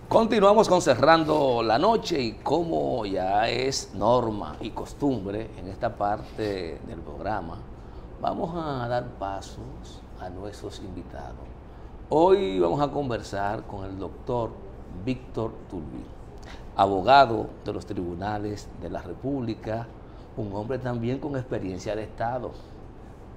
Continuamos con Cerrando la Noche y como ya es norma y costumbre en esta parte del programa, vamos a dar pasos a nuestros invitados. Hoy vamos a conversar con el doctor Víctor Tulví, abogado de los tribunales de la República, un hombre también con experiencia de Estado.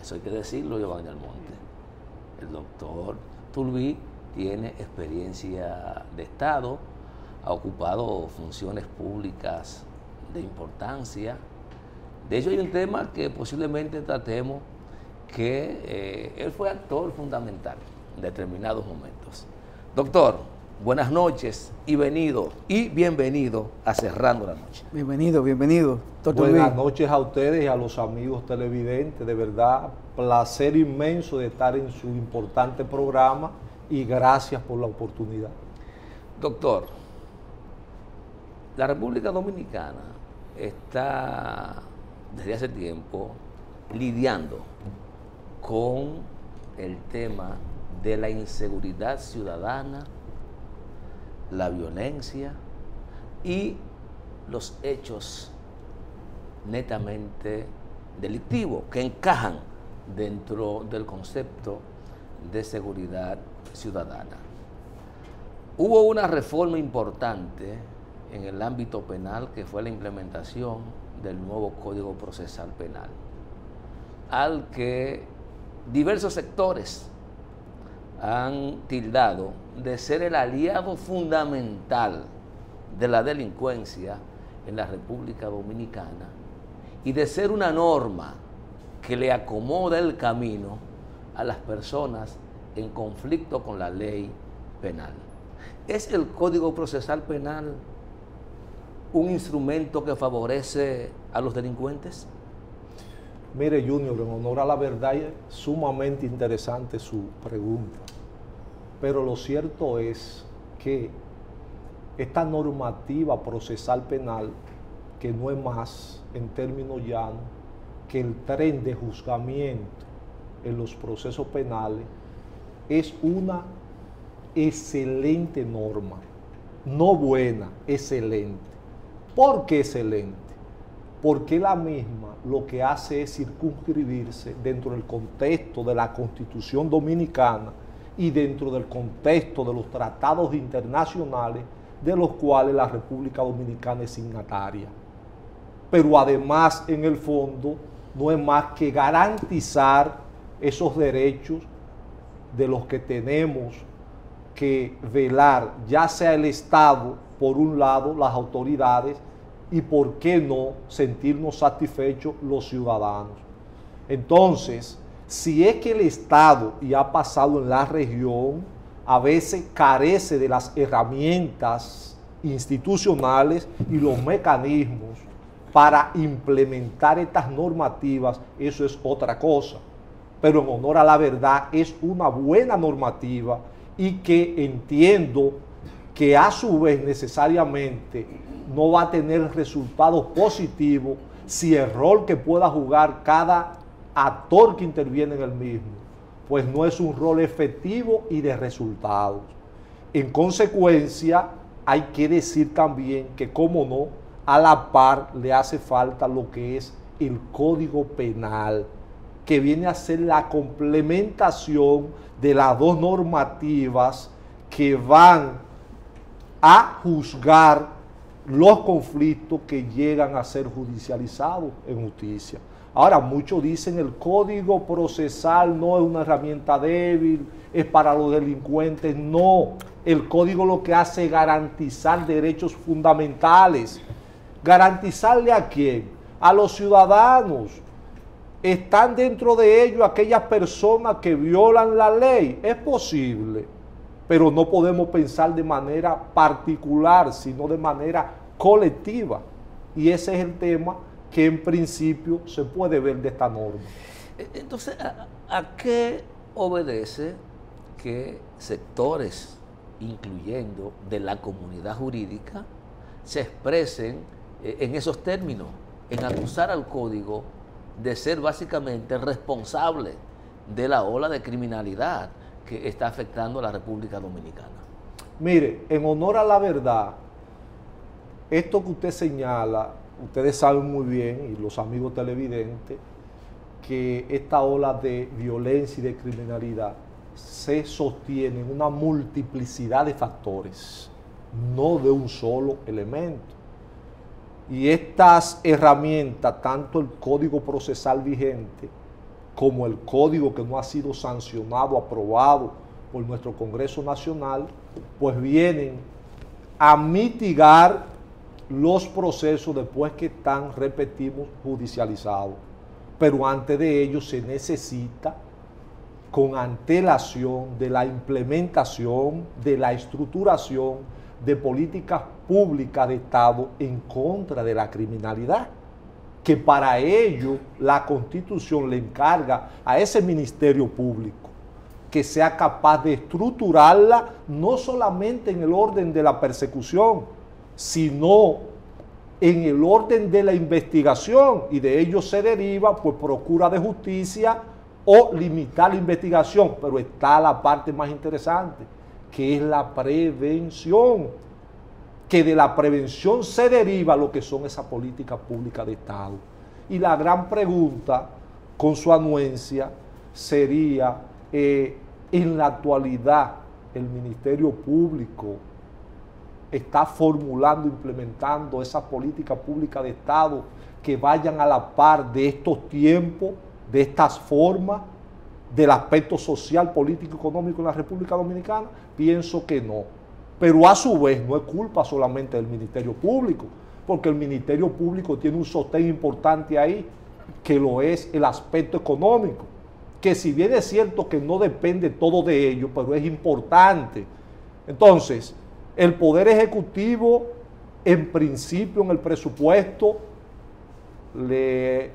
Eso hay que decirlo, Giovanni Almonte. El doctor Tulví tiene experiencia de Estado, ha ocupado funciones públicas de importancia. De hecho, hay un tema que posiblemente tratemos, que él fue actor fundamental en determinados momentos. Doctor, buenas noches y bienvenido a Cerrando la Noche. Bienvenido. Buenas noches a ustedes y a los amigos televidentes. De verdad, placer inmenso de estar en su importante programa y gracias por la oportunidad. Doctor, la República Dominicana está desde hace tiempo lidiando con el tema de la inseguridad ciudadana, la violencia y los hechos netamente delictivos que encajan dentro del concepto de seguridad ciudadana. Hubo una reforma importante en el ámbito penal que fue la implementación del nuevo Código Procesal Penal, al que diversos sectores han tildado de ser el aliado fundamental de la delincuencia en la República Dominicana y de ser una norma que le acomoda el camino a las personas en conflicto con la ley penal. ¿Es el Código Procesal Penal un instrumento que favorece a los delincuentes? Mire, Junior, en honor a la verdad, es sumamente interesante su pregunta. Pero lo cierto es que esta normativa procesal penal, que no es más, en términos llanos, que el tren de juzgamiento en los procesos penales, es una excelente norma. No buena, excelente. ¿Por qué excelente? Porque la misma lo que hace es circunscribirse dentro del contexto de la Constitución Dominicana y dentro del contexto de los tratados internacionales de los cuales la República Dominicana es signataria. Pero además, en el fondo, no es más que garantizar esos derechos de los que tenemos que velar, ya sea el Estado, por un lado, las autoridades, y por qué no sentirnos satisfechos los ciudadanos. Entonces, si es que el Estado, y ha pasado en la región, a veces carece de las herramientas institucionales y los mecanismos para implementar estas normativas, eso es otra cosa. Pero en honor a la verdad, es una buena normativa y que entiendo que a su vez necesariamente no va a tener resultados positivos si el rol que pueda jugar cada actor que interviene en el mismo, pues no es un rol efectivo y de resultados. En consecuencia, hay que decir también que, como no, a la par le hace falta lo que es el Código Penal, que viene a ser la complementación de las dos normativas que van a juzgar los conflictos que llegan a ser judicializados en justicia. Ahora, muchos dicen el Código Procesal no es una herramienta débil, es para los delincuentes. No, el Código lo que hace es garantizar derechos fundamentales. ¿Garantizarle a quién? A los ciudadanos. ¿Están dentro de ello aquellas personas que violan la ley? Es posible, pero no podemos pensar de manera particular, sino de manera colectiva. Y ese es el tema que en principio se puede ver de esta norma. Entonces, ¿a qué obedece que sectores, incluyendo de la comunidad jurídica, se expresen en esos términos, en acusar al código de ser básicamente responsable de la ola de criminalidad que está afectando a la República Dominicana? Mire, en honor a la verdad, esto que usted señala, ustedes saben muy bien, y los amigos televidentes, que esta ola de violencia y de criminalidad se sostiene en una multiplicidad de factores, no de un solo elemento. Y estas herramientas, tanto el Código Procesal vigente como el código que no ha sido sancionado, aprobado por nuestro Congreso Nacional, pues vienen a mitigar los procesos después que están, repetimos, judicializados. Pero antes de ello se necesita, con antelación, de la implementación, de la estructuración de políticas públicas de Estado en contra de la criminalidad, que para ello la Constitución le encarga a ese Ministerio Público que sea capaz de estructurarla no solamente en el orden de la persecución, sino en el orden de la investigación, y de ello se deriva pues procura de justicia o limitar la investigación. Pero está la parte más interesante, que es la prevención, que de la prevención se deriva lo que son esas políticas públicas de Estado. Y la gran pregunta, con su anuencia, sería, en la actualidad, el Ministerio Público está formulando, implementando esas políticas públicas de Estado que vayan a la par de estos tiempos, de estas formas, del aspecto social, político, económico en la República Dominicana. Pienso que no. Pero a su vez no es culpa solamente del Ministerio Público, porque el Ministerio Público tiene un sostén importante ahí, que lo es el aspecto económico, que si bien es cierto que no depende todo de ello, pero es importante. Entonces, el Poder Ejecutivo, en principio en el presupuesto, le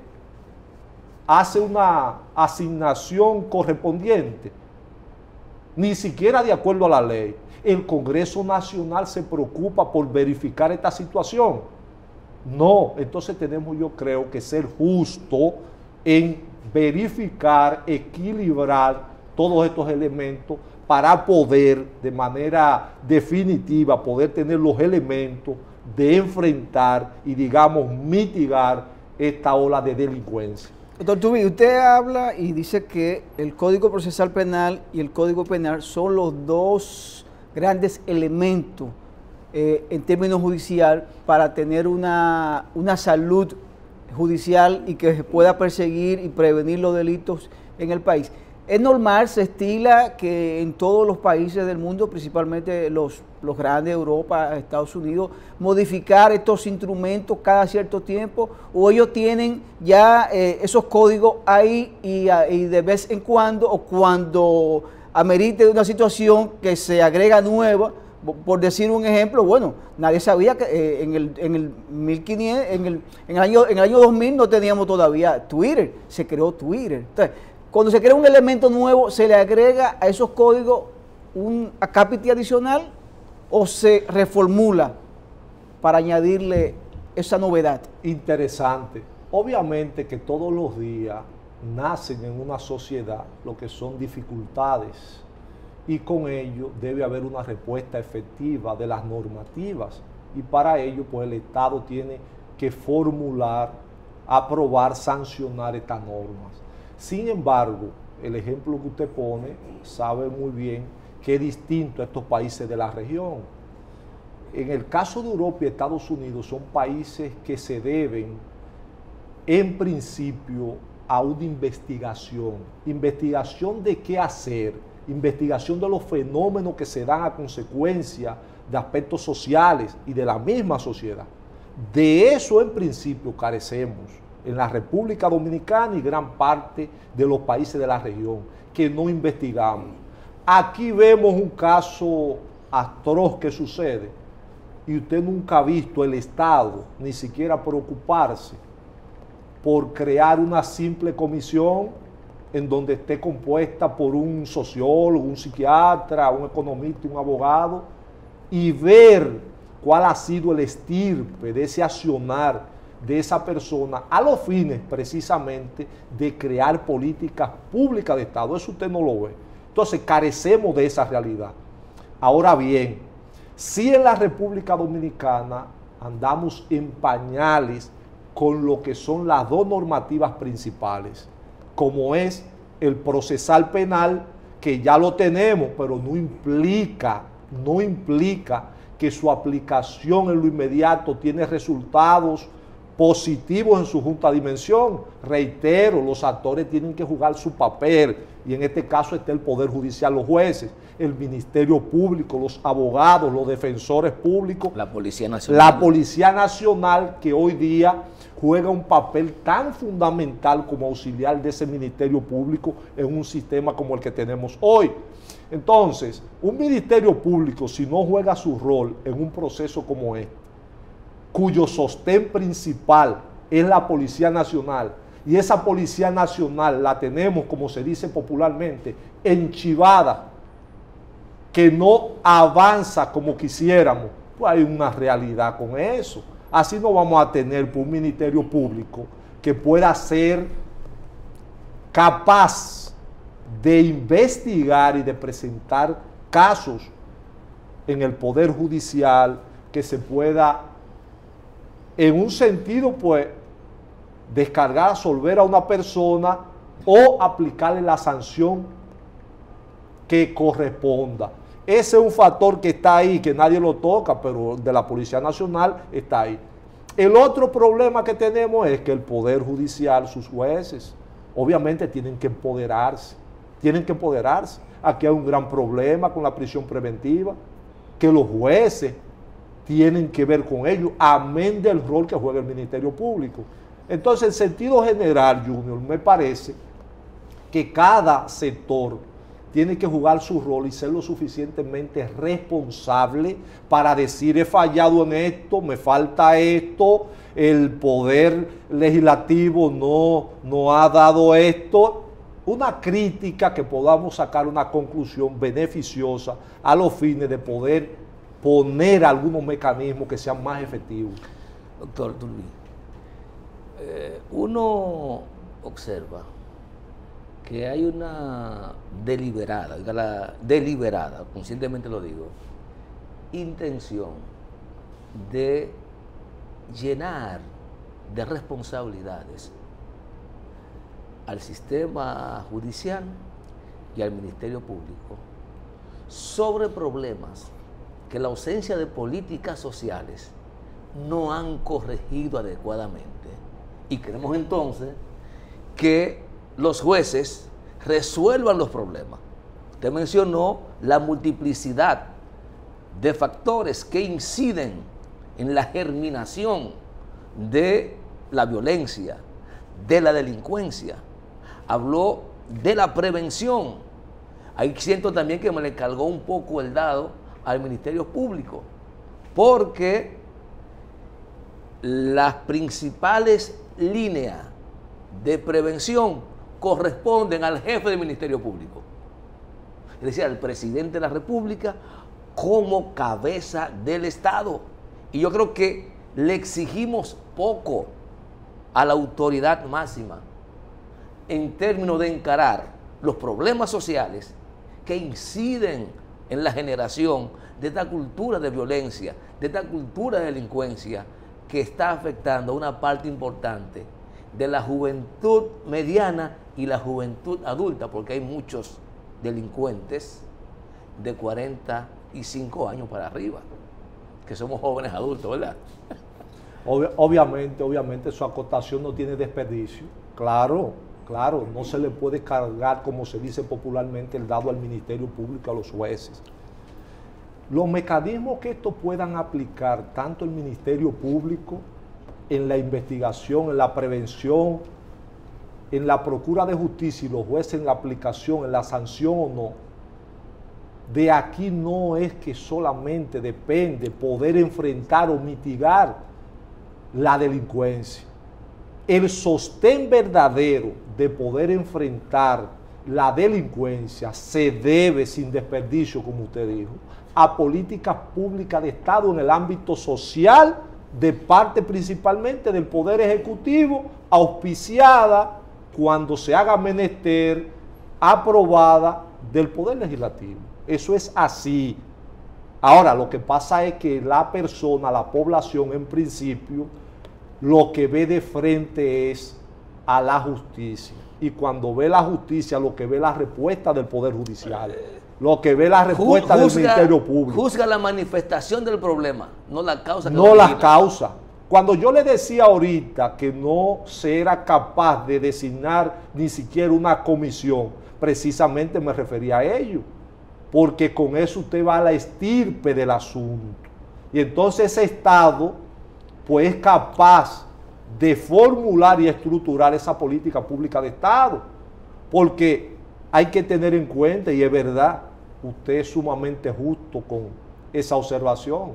hace una asignación correspondiente, ni siquiera de acuerdo a la ley. El Congreso Nacional se preocupa por verificar esta situación. No, entonces tenemos, yo creo, que ser justo en verificar, equilibrar todos estos elementos para poder de manera definitiva poder tener los elementos de enfrentar y, digamos, mitigar esta ola de delincuencia. Doctor Tubí, usted habla y dice que el Código Procesal Penal y el Código Penal son los dos grandes elementos en términos judicial para tener una salud judicial y que se pueda perseguir y prevenir los delitos en el país. Es normal, se estila que en todos los países del mundo, principalmente los grandes, Europa, Estados Unidos, modificar estos instrumentos cada cierto tiempo, o ellos tienen ya esos códigos ahí y de vez en cuando, o cuando amerite una situación que se agrega nueva. Por decir un ejemplo, bueno, nadie sabía que en el 1500, en el año 2000 no teníamos todavía Twitter, se creó Twitter. Entonces, cuando se crea un elemento nuevo, ¿se le agrega a esos códigos un acápite adicional o se reformula para añadirle esa novedad? Interesante. Obviamente que todos los días nacen en una sociedad lo que son dificultades, y con ello debe haber una respuesta efectiva de las normativas, y para ello pues el Estado tiene que formular, aprobar, sancionar estas normas. Sin embargo, el ejemplo que usted pone sabe muy bien que es distinto a estos países de la región. En el caso de Europa y Estados Unidos son países que se deben en principio a una investigación de qué hacer, investigación de los fenómenos que se dan a consecuencia de aspectos sociales y de la misma sociedad. De eso en principio carecemos en la República Dominicana y gran parte de los países de la región, que no investigamos. Aquí vemos un caso atroz que sucede y usted nunca ha visto el Estado ni siquiera preocuparse por crear una simple comisión en donde esté compuesta por un sociólogo, un psiquiatra, un economista, un abogado, y ver cuál ha sido el estirpe de ese accionar de esa persona a los fines precisamente de crear políticas públicas de Estado. Eso usted no lo ve. Entonces carecemos de esa realidad. Ahora bien, Si en la República Dominicana andamos en pañales con lo que son las dos normativas principales, como es el procesal penal, que ya lo tenemos, pero no implica que su aplicación en lo inmediato tiene resultados positivos en su justa dimensión. Reitero, los actores tienen que jugar su papel, y en este caso está el Poder Judicial, los jueces, el Ministerio Público, los abogados, los defensores públicos, la Policía Nacional. La Policía Nacional, que hoy día juega un papel tan fundamental como auxiliar de ese Ministerio Público en un sistema como el que tenemos hoy. Entonces, un Ministerio Público, si no juega su rol en un proceso como este, cuyo sostén principal es la Policía Nacional, y esa Policía Nacional la tenemos, como se dice popularmente, enchivada, que no avanza como quisiéramos, pues hay una realidad con eso. Así no vamos a tener un Ministerio Público que pueda ser capaz de investigar y de presentar casos en el Poder Judicial, que se pueda, en un sentido, pues, descargar, absolver a una persona o aplicarle la sanción que corresponda. Ese es un factor que está ahí, que nadie lo toca, pero de la Policía Nacional está ahí. El otro problema que tenemos es que el Poder Judicial, sus jueces, obviamente tienen que empoderarse. Aquí hay un gran problema con la prisión preventiva, que los jueces tienen que ver con ello, amén del rol que juega el Ministerio Público. Entonces, en sentido general, Junior, me parece que cada sector tiene que jugar su rol y ser lo suficientemente responsable para decir: he fallado en esto, me falta esto, el Poder Legislativo no ha dado esto. Una crítica que podamos sacar una conclusión beneficiosa a los fines de poder poner algunos mecanismos que sean más efectivos. Doctor Turbí, uno observa que hay una deliberada, conscientemente lo digo, intención de llenar de responsabilidades al sistema judicial y al Ministerio Público sobre problemas que la ausencia de políticas sociales no han corregido adecuadamente. Y queremos entonces que los jueces resuelvan los problemas. Usted mencionó la multiplicidad de factores que inciden en la germinación de la violencia, de la delincuencia. Habló de la prevención. Ahí siento también que me le cargó un poco el dado al Ministerio Público, porque las principales líneas de prevención corresponden al jefe del Ministerio Público, es decir, al presidente de la República como cabeza del Estado. Y yo creo que le exigimos poco a la autoridad máxima en términos de encarar los problemas sociales que inciden en la generación de esta cultura de violencia, de esta cultura de delincuencia que está afectando a una parte importante de la juventud mediana y la juventud adulta, porque hay muchos delincuentes de 45 años para arriba, que somos jóvenes adultos, ¿verdad? Obviamente su acotación no tiene desperdicio. Claro, no se le puede cargar, como se dice popularmente, el dado al Ministerio Público, a los jueces. Los mecanismos que estos puedan aplicar, tanto el Ministerio Público, en la investigación, en la prevención, en la procura de justicia, y los jueces en la aplicación, en la sanción o no, de aquí no es que solamente depende poder enfrentar o mitigar la delincuencia. El sostén verdadero de poder enfrentar la delincuencia se debe, sin desperdicio, como usted dijo, a políticas públicas de Estado en el ámbito social, de parte principalmente del Poder Ejecutivo, auspiciada, cuando se haga menester, aprobada del Poder Legislativo. Eso es así. Ahora, lo que pasa es que la persona, la población en principio, lo que ve de frente es a la justicia. Y cuando ve la justicia, lo que ve es la respuesta del Poder Judicial, lo que ve la respuesta del Ministerio Público. Juzga la manifestación del problema, no la causa. No la causa. Cuando yo le decía ahorita que no se era capaz de designar ni siquiera una comisión, precisamente me refería a ello, porque con eso usted va a la estirpe del asunto. Y entonces ese Estado, pues, es capaz de formular y estructurar esa política pública de Estado. Porque hay que tener en cuenta, y es verdad, usted es sumamente justo con esa observación.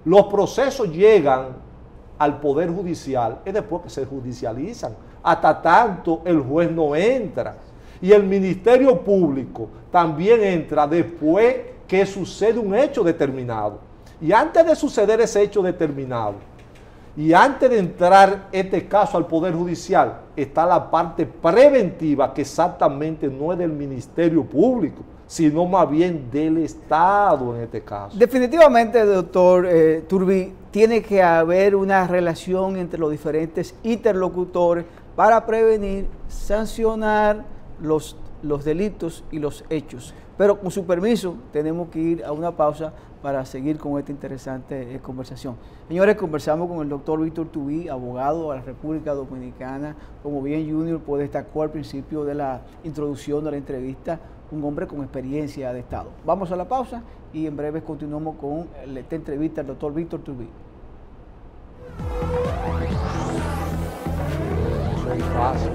Los procesos llegan al Poder Judicial es después que se judicializan. Hasta tanto el juez no entra. Y el Ministerio Público también entra después que sucede un hecho determinado. Y antes de suceder ese hecho determinado, y antes de entrar este caso al Poder Judicial, está la parte preventiva, que exactamente no es del Ministerio Público, sino más bien del Estado en este caso. Definitivamente, doctor Turbí, tiene que haber una relación entre los diferentes interlocutores para prevenir, sancionar los delitos y los hechos. Pero con su permiso, tenemos que ir a una pausa para seguir con esta interesante conversación. Señores, conversamos con el doctor Víctor Turbí, abogado de la República Dominicana. Como bien Junior puede destacó al principio de la introducción de la entrevista, un hombre con experiencia de Estado. Vamos a la pausa y en breve continuamos con esta entrevista al doctor Víctor Turbí. Eso es fácil.